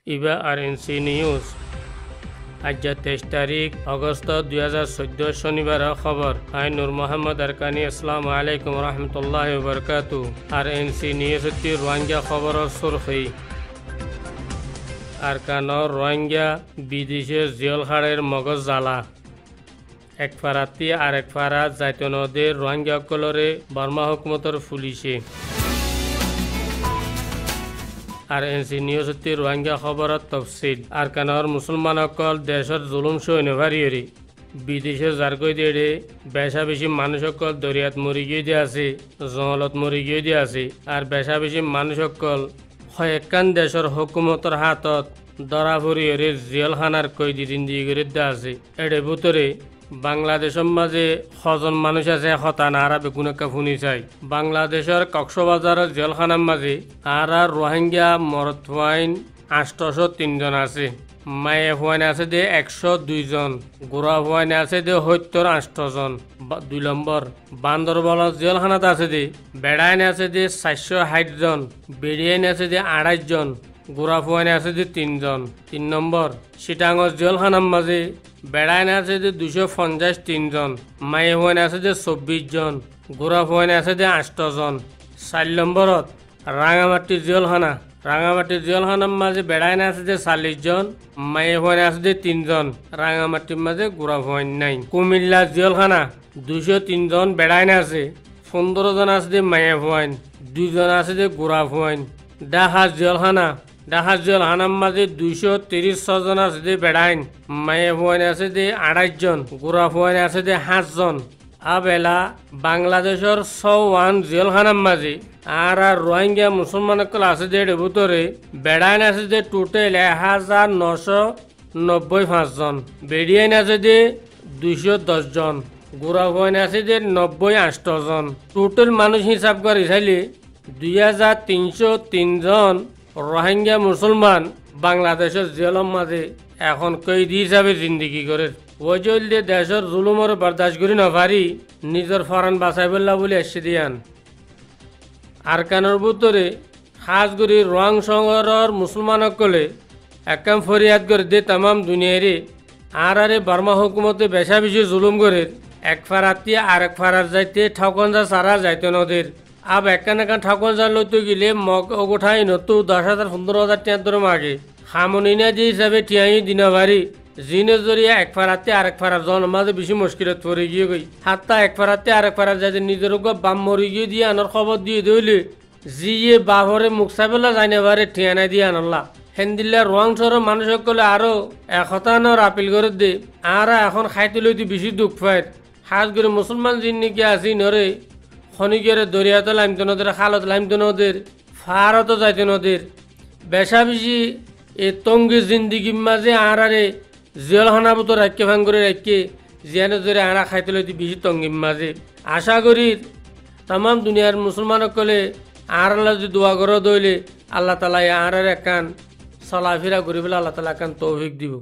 ইবা আর NC news আজ 23 তারিখ August 2014 শনিবার খবর আই নূর মোহাম্মদ আরকানি আসসালামু আলাইকুম রহমতুল্লাহি ওয়া বারাকাতুহু আর এনসি নিউজ রোহিঙ্গা খবরের সুরখি আরকানর রোহিঙ্গা বিদেশের জেলখাড়ের মগজ জ্বালা এক ফারাতি আর এক ফারাত জাইতনদের রোহিঙ্গা কলরে বার্মা হুকুমতর পুলিশে আর এনসি নিউজ রোহিঙ্গা খবরত তফসিল আরকানর মুসলমান সকল দেশের জুলুম সইন ভারিয়রি বিদেশে জারগৈ দেড়ে বেশা বেশি মানুষ সকল দরিয়াত মরি গিয়ে দিয়ে আছে জঙ্গলত মরি গিয়ে দিয়ে আছে আর বেশা বেশি মানুষ সকল কয়েকখান দেশের হুকুমতর হাতত ধরা ফুরিয়রে জেলখানার কয়েদি জিন্দি করে দিয়ে আছে এর ভিতরে বাংলাদেশের মাঝে ছজন মানুষ আছে হতান আর বেগুন একটা শুনি চাই বাংলাদেশের কক্সবাজারের জেলখানার মাঝে আর রোহিঙ্গা মরদ ওয়াইন 803 জন আছে মায়ে হুয়াইন আছে দে 102 জন গোড়া হুয়াইন আছে দে 78 জন 2 নম্বর বান্দরবান জেলখানাতে আছে দে বেড়াইন আছে দে 460 জন বেড়িয়াইন আছে দে 28 জন গোড়া হুয়াইন আছে দে 3 জন 3 নম্বর চিটাঙর জেলখানার মাঝে বেড়াইন আছে যে 253 জন মায়ে হুয়াইন আছে যে 24 জন গোড়া হুয়াইন আছে যে 8 জন 4 নম্বরত রাঙামাটি জেলখানার মাঝে বেড়াইন আছে যে 40 জন মায়ে হুয়াইন আছে যে 3 জন রাঙামাটির মাঝে গোড়া হুয়াইন নাই কুমিল্লা জেলখানা 203 জন বেড়াইন আছে 15 জন আছে যে মায়ে হুয়াইন 2 জন আছে যে গোড়া হুয়াইন ঢাকা জেলখানার মাঝে 236 জন আছে যে বেড়াইন মায়ে হুয়াইন আছে যে 28 জন গোড়া হুয়াইন আছে যে 7 জন আবেলা বাংলাদেশের 101 জেলখানার মাঝে আর রোহিঙ্গা মুসলমান আছে যে ভিতরে বেড়াইন আছে যে টোটাল 1995 জন বেড়িয়াইন আছে যে 210 জন গোড়া হুয়াইন আছে যে 98 জন টোটাল মানুষ হিসাব করে চাইলে 2303 জন রোহিঙ্গা মুসলমান বাংলাদেশের জেলের মাঝে এখন কয়েদি হিসাবে জিন্দিগি করে ওই জলদি দেশের জুলুমর বরদাস্ত করি নপারি নিজের ফরান বাঁচাই বললা বলে এসে দিয়ান আরকানের ভিতরে খাস করে রং শহরের মুসলমান সকলে একাম ফরিয়াদ করে দে তাম দুনিয়ারে আর বার্মা হুকুমতে বেশা বেশি জুলুম করে এক ফারাতি আর এক ফারাত যাইতে ঠকন যা সারা যাইতে নদের আব একান ঠাকুর যা লইতে গেলে মগ ওঠাই নতো 10,000 15,000 টাকা ধরে মাগে হামনি না যে হিসাবে টিয়াই দিনা বাড়ি জিনে জরিয়া এক ফারাতে আর এক ফারার জন মাঝে বেশি মুশকিলত পড়ে গিয়ে গই হাতটা এক ফারাতে আর এক ফারার যাতে নিজের বাম মরি গিয়ে দিয়ে আনার খবর দিয়ে দিলে জিয়ে বাহরে মুখসাবেলা যাইনে বারে টিয়ানাই দিয়ে আনলা হেন্দিল্লা রং সর মানুষ সকলে আরো 1,000 আপিল করে দে আর এখন খাইতে লইতে বেশি দুঃখ পায় খাস করে মুসলমান জিন্নি কি আসি নরে খনিকেরে দরিয়াতে লাইমতো নদের খালত লাইমতো নদের ফারতো যাইতে নদের বেশা বেশি এ তঙ্গি জিন্দিগির মাঝে আরে জেলখানার মতো রাখকে ভাঙ করে রাখকে জিয়ানে ধরে আরা খাইতে লইতে বেশি তঙ্গির মাঝে আশা করি তাম দুনিয়ার মুসলমান সকলে আর আল্লাহ যদি দোয়া করে দইলে আল্লাহ তালা আর একান চলাফেরা করি বলে আল্লাহ তালা একান তৌফিক দিব।